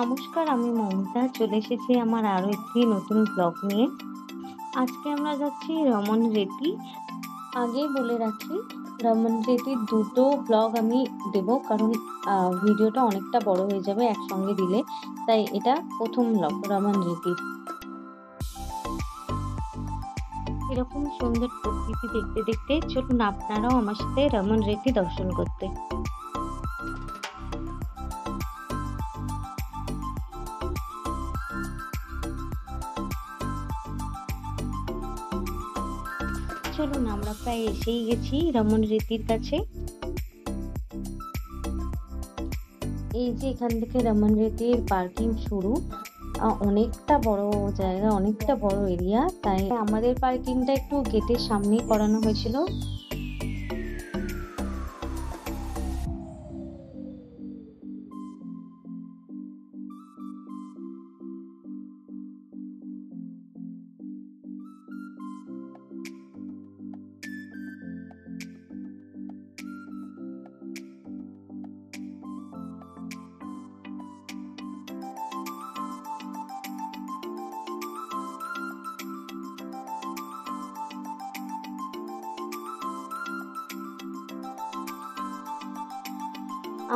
নমস্কার, আমি মৌমিতা চলে এসেছি আমার আরো একটি নতুন ব্লগ নিয়ে। আজকে আমরা যাচ্ছি রমন রেতি। আগেই বলে রাখি, রমন রেতির দুটো ব্লগ আমি দেব, কারণ ভিডিওটা অনেকটা বড় হয়ে যাবে একসঙ্গে দিলে। তাই এটা প্রথম ব্লগ রমন রেতির। এরকম সুন্দর প্রকৃতি দেখতে দেখতে চলুন আপনারাও আমার সাথে রমন রেতি দর্শন করতে। চলুন, আমরা প্রায় এসেই গেছি রমন রেতির কাছে। এই যে এখান থেকে রমন রেতির পার্কিং শুরু। অনেকটা বড় জায়গা, অনেকটা বড় এরিয়া, তাই আমাদের পার্কিংটা একটু গেটের সামনেই করানো হয়েছিল।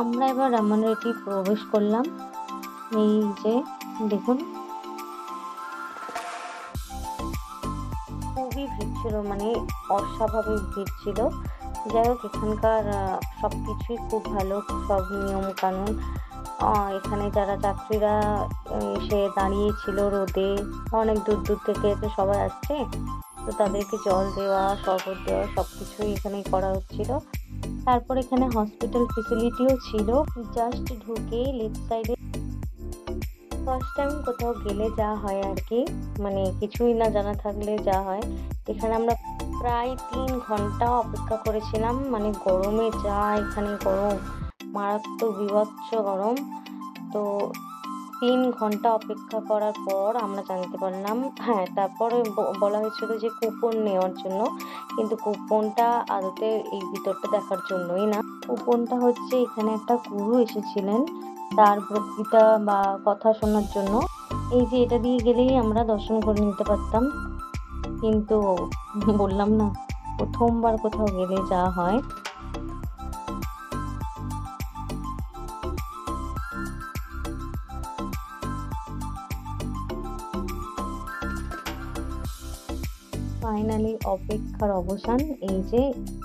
আমরা এবার রমন রেতি প্রবেশ করলাম। এই যে দেখুন, খুবই ভিড় ছিল, মানে অস্বাভাবিক ভিড় ছিল। যাই হোক, এখানকার সবকিছুই খুব ভালো, সব নিয়ম কানুন। এখানে যারা যাত্রীরা এসে দাঁড়িয়েছিল রোদে, অনেক দূর দূর থেকে তো সবাই আসছে, তো তাদেরকে জল দেওয়া, শরবত দেওয়া সবকিছুই এখানে করা হচ্ছিল। তারপর এখানে হসপিটাল ফেসিলিটিও ছিল। জাস্ট ঢুকে লেফট সাইডে ফার্স্ট টাইম কোথাও গেলে যা হয় আর কি, মানে কিছুই না জানা থাকলে যা হয়, এখানে আমরা প্রায় 3 ঘন্টা অপেক্ষা করেছিলাম। মানে গরমে যা এখানে গরম, মারাত্মক বিভৎস গরম। তো 3 ঘন্টা অপেক্ষা করার পর আমরা জানতে পারলাম, হ্যাঁ, তারপরে বলা হয়েছিল যে কুপন নেওয়ার জন্য, কিন্তু কুপনটা আদতে এই ভিতরটা দেখার জন্যই না। কুপনটা হচ্ছে এখানে একটা গুরু এসেছিলেন তার বক্তৃতা বা কথা শোনার জন্য। এই যে এটা দিয়ে গেলেই আমরা দর্শন করে নিতে পারতাম, কিন্তু বললাম না, প্রথমবার কোথাও গেলে যা হয়। ফাইনালি অপেক্ষার অবসান। এই যে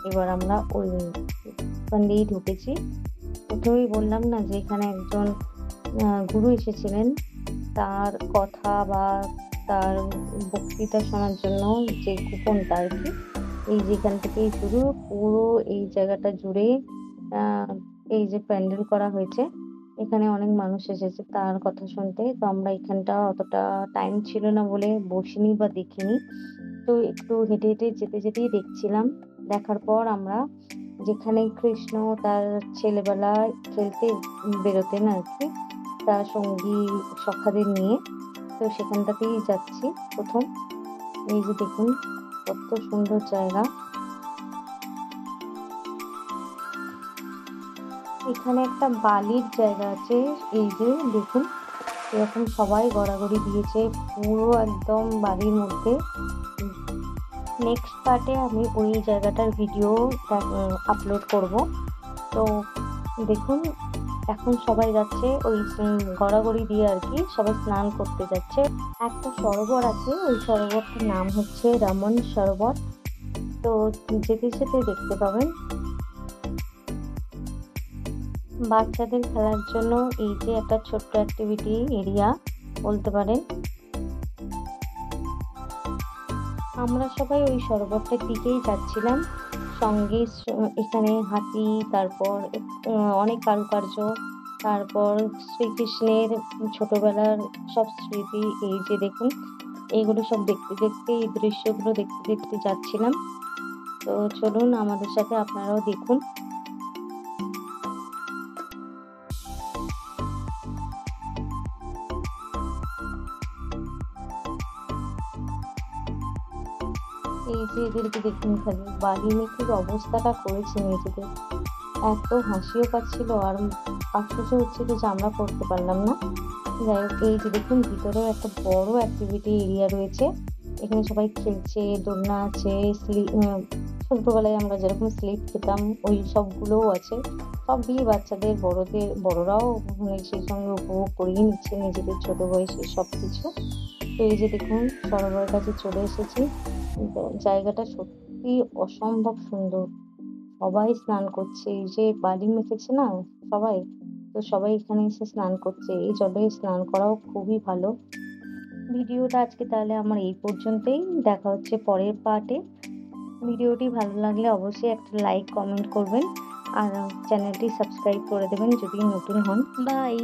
এবার আমরা ওখান দিয়েই ঢুকেছি। প্রথমেই বললাম না যে এখানে একজন গুরু এসেছিলেন, তার কথা বা তার বক্তৃতা শোনার জন্য যে কুপনটা আর কি, এই যেখান থেকেই শুরু, পুরো এই জায়গাটা জুড়ে এই যে প্যান্ডেল করা হয়েছে, এখানে অনেক মানুষ এসেছে তার কথা শুনতে। তো আমরা এখানটা অতটা টাইম ছিল না বলে বসিনি বা দেখিনি, তো একটু হেঁটে হেঁটে যেতে যেতেই দেখছিলাম। দেখার পর আমরা যেখানে কৃষ্ণ তার ছেলেবেলায় খেলতে বেরোতেন আর কি, তার সঙ্গী সখাদের নিয়ে, তো সেখানটাতেই যাচ্ছি প্রথম। এই যে দেখুন কত সুন্দর জায়গা। এখানে একটা বালির জায়গা আছে, এই যে দেখুন, এরকম সবাই গড়াগড়ি দিয়েছে পুরো একদম বালির মধ্যে। নেক্সট পার্টে আমি ওই জায়গাটার ভিডিও আপলোড করব। তো দেখুন, এখন সবাই যাচ্ছে ওই গড়াগড়ি দিয়ে আর কি, সবাই স্নান করতে যাচ্ছে। একটা সরোবর আছে, ওই সরোবরটার নাম হচ্ছে রমন সরোবর। তো যেতে যেতে দেখতে পাবেন। বাচ্চাদের খেলার জন্য এই যে একটা ছোট্ট অ্যাক্টিভিটি এরিয়া বলতে পারেন। আমরা সবাই ওই সরোবরটার দিকেই যাচ্ছিলাম, সঙ্গে এখানে হাতি, তারপর অনেক কারুকার্য, তারপর শ্রীকৃষ্ণের ছোটবেলার সব স্মৃতি। এই যে দেখুন, এইগুলো সব দেখতে দেখতে, এই দৃশ্যগুলো দেখতে দেখতে যাচ্ছিলাম। তো চলুন আমাদের সাথে আপনারাও দেখুন। এই যে এদেরকে দেখুন, খালি বালি মেঘের অবস্থাটা করেছে নিজেদের। এত হাসিও পাচ্ছিল, আর আফসোসও হচ্ছিল যে আমরা করতে পারলাম না। যাই হোক, এই যে দেখুন ভিতরেও একটা বড় অ্যাক্টিভিটি এরিয়া রয়েছে। এখানে সবাই খেলছে, দোলনা আছে, ছোটবেলায় আমরা যেরকম স্লিপ খেতাম ওই সবগুলোও আছে। সবই বাচ্চাদের, বড়দের, বড়রাও মানে সেই সঙ্গে উপভোগ করেই নিচ্ছে নিজেদের ছোট বয়সে সবকিছু। তো এই যে দেখুন সরোবরের কাছে চলে এসেছি। জায়গাটা সত্যি অসম্ভব সুন্দর। সবাই স্নান করছে। এই যে বালি মেখেছে না সবাই, তো সবাই এখানে এসে স্নান করছে। এই জলে স্নান করাও খুবই ভালো। ভিডিওটা আজকে তাহলে আমার এই পর্যন্তই। দেখা হচ্ছে পরের পার্টে। ভিডিওটি ভালো লাগলে অবশ্যই একটা লাইক, কমেন্ট করবেন। আর চ্যানেলটি সাবস্ক্রাইব করে দেবেন যদি নতুন হন। বাই।